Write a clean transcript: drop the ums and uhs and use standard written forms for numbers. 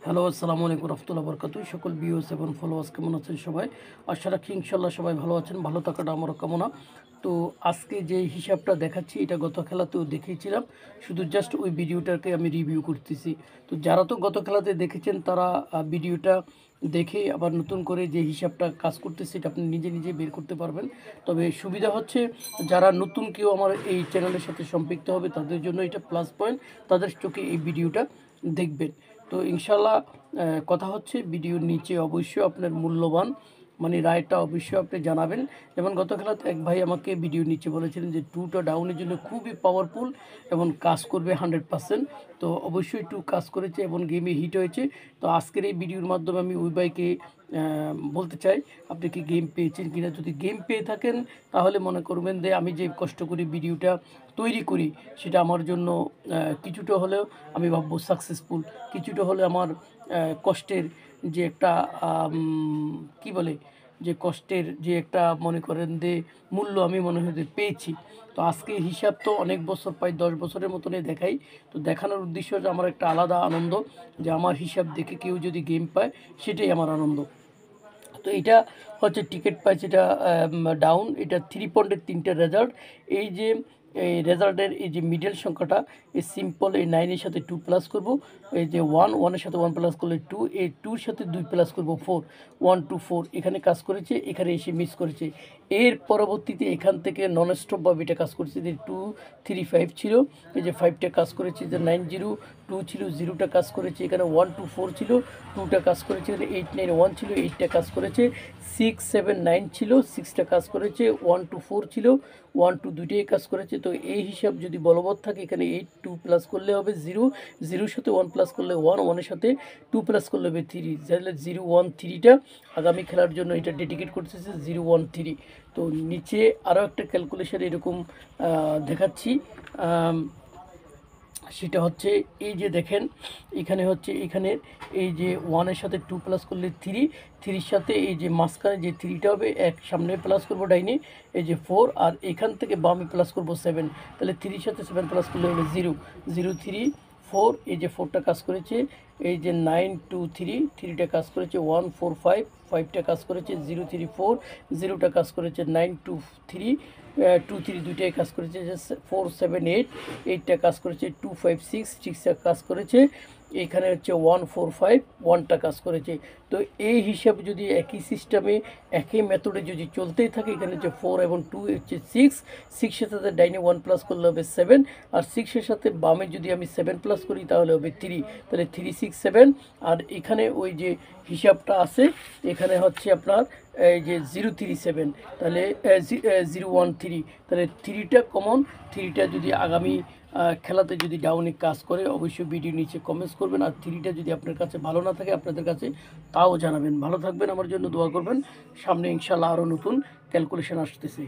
Hello, আসসালামু আলাইকুম রহমতুল্লাহ বরকাতু। সকল ভিউয়ার্স এবং ফলোয়ার্স কেমন আছেন সবাই? আশা রাখি ইনশাল্লাহ সবাই ভালো আছেন। ভালো থাকাটা আমারও কামনা। তো আজকে যে হিসাবটা দেখাচ্ছি এটা গত খেলাতেও দেখিয়েছিলাম, শুধু জাস্ট ওই ভিডিওটাকে আমি রিভিউ করতেছি। তো যারা তো গত খেলাতে দেখেছেন তারা ভিডিওটা দেখে আবার নতুন করে যে হিসাবটা কাজ করতেছে এটা আপনি নিজে নিজে বের করতে পারবেন। তবে সুবিধা হচ্ছে যারা নতুন কেউ আমার এই চ্যানেলের সাথে সম্পৃক্ত হবে তাদের জন্য এটা প্লাস পয়েন্ট, তাদের চোখে এই ভিডিওটা দেখবেন। তো ইনশাল্লাহ কথা হচ্ছে ভিডিওর নিচে অবশ্যই আপনার মূল্যবান রায়টা অবশ্যই আপনি জানাবেন। যেমন গত খেলাতে এক ভাই আমাকে ভিডিওর নিচে বলেছিলেন যে 2টা ডাউনের জন্য খুবই পাওয়ারফুল এবং কাজ করবে 100%। তো অবশ্যই 2 কাজ করেছে এবং গেমে হিট হয়েছে। তো আজকের এই ভিডিওর মাধ্যমে আমি ওই ভাইকে বলতে চাই আপনি কি গেম পেয়েছেন কিনা। যদি গেম পেয়ে থাকেন তাহলে মনে করবেন যে আমি যে কষ্ট করে ভিডিওটা তৈরি করি সেটা আমার জন্য কিছুটা হলেও আমি ভাববো সাকসেসফুল, কিছুটা হলে আমার কষ্টের যে একটা কি বলে যে কষ্টের যে একটা মনে করেন যে মূল্য আমি মনে হয় যে পেয়েছি। তো আজকে হিসাব তো অনেক বছর, প্রায় 10 বছরের মতনই দেখাই। তো দেখানোর উদ্দেশ্য যে আমার একটা আলাদা আনন্দ, যে আমার হিসাব দেখে কেউ যদি গেম পায় সেটাই আমার আনন্দ। তো এটা হচ্ছে টিকিট প্রাইস, এটা ডাউন, এটা 3 পয়েন্টের 3টে রেজাল্ট। এই যে এই রেজাল্টের এই যে মিডল সংখ্যাটা এই সিম্পল, এই 9-এর সাথে 2 প্লাস করব, এই যে 1-1-এর সাথে 1 প্লাস করলে 2, এই 2-র সাথে 2 প্লাস করব 4, 1-2-4 এখানে কাজ করেছে, এখানে এসে মিস করেছে। এর পরবর্তীতে এখান থেকে নন স্টপভাবে এটা কাজ করেছে, যে 2-3-5 ছিল, এই যে 5টা কাজ করেছে, যে 9-0-2 ছিল, 0টা কাজ করেছে, এখানে 1-2-4 ছিল, 2টা কাজ করেছে, এখানে 8-9-1 ছিল, 8টা কাজ করেছে, 6-7-9 ছিল, 6টা কাজ করেছে, 1-2-4 ছিল, 1-2 দুইটাই কাজ করেছে। তো এই হিসাব যদি বলবৎ থাকে এখানে 8-2 প্লাস করলে হবে 0, 0-র সাথে 1 প্লাস করলে 1, 1-এর সাথে 2 প্লাস করলে হবে 3, তাহলে 0-1-3টা আগামী খেলার জন্য এটা ডেডিকেট করতেছে 0-1-3। তো নিচে আরও একটা ক্যালকুলেশন এরকম দেখাচ্ছি, সেটা হচ্ছে এই যে দেখেন এখানে হচ্ছে এখানে এই যে 1-এর সাথে 2 প্লাস করলে 3, 3-র সাথে এই যে মাঝখানে যে 3টা হবে, এক সামনে প্লাস করব ডাইনে, এই যে 4, আর এখান থেকে বামে প্লাস করব 7, তাহলে 3-র সাথে 7 প্লাস করলে হলো 0-0-3-4, এই যে 4টা কাজ করেছে, এই যে 9-2-3, 3টা কাজ করেছে, 1-4-5, 5টা কাজ করেছে, 0-3-4, 0টা কাজ করেছে, 9-2-3, 2-3 দুইটাই কাজ করেছে, 4-7-8, 8টা কাজ করেছে, 2-5-6, 6টা কাজ করেছে, এখানে হচ্ছে 1-4-5, 1টা কাজ করেছে। তো এই হিসাবে যদি একই সিস্টেমে একই মেথডে যদি চলতেই থাকে, এখানে হচ্ছে 4 এবং 2 হচ্ছে 6, 6-এর সাথে ডাইনে 1 প্লাস করলে হবে 7, আর 6-এর সাথে বামে যদি আমি 7 প্লাস করি তাহলে হবে 3, তাহলে 3-6-7, আর এখানে ওই যে হিসাবটা আছে এখানে হচ্ছে আপনার এই যে 0-3-7, তাহলে 0-1-3, তাহলে 3টা কমন, 3টা যদি আগামী খেলাতে যদি ডাউনে কাজ করে অবশ্যই ভিডিও নিচে কমেন্টস করবেন। আর 3টা যদি আপনার কাছে ভালো না থাকে আপনাদের কাছে তাও জানাবেন। ভালো থাকবেন, আমার জন্য দোয়া করবেন। সামনে ইনশাল্লাহ আরও নতুন ক্যালকুলেশন আসতেছে।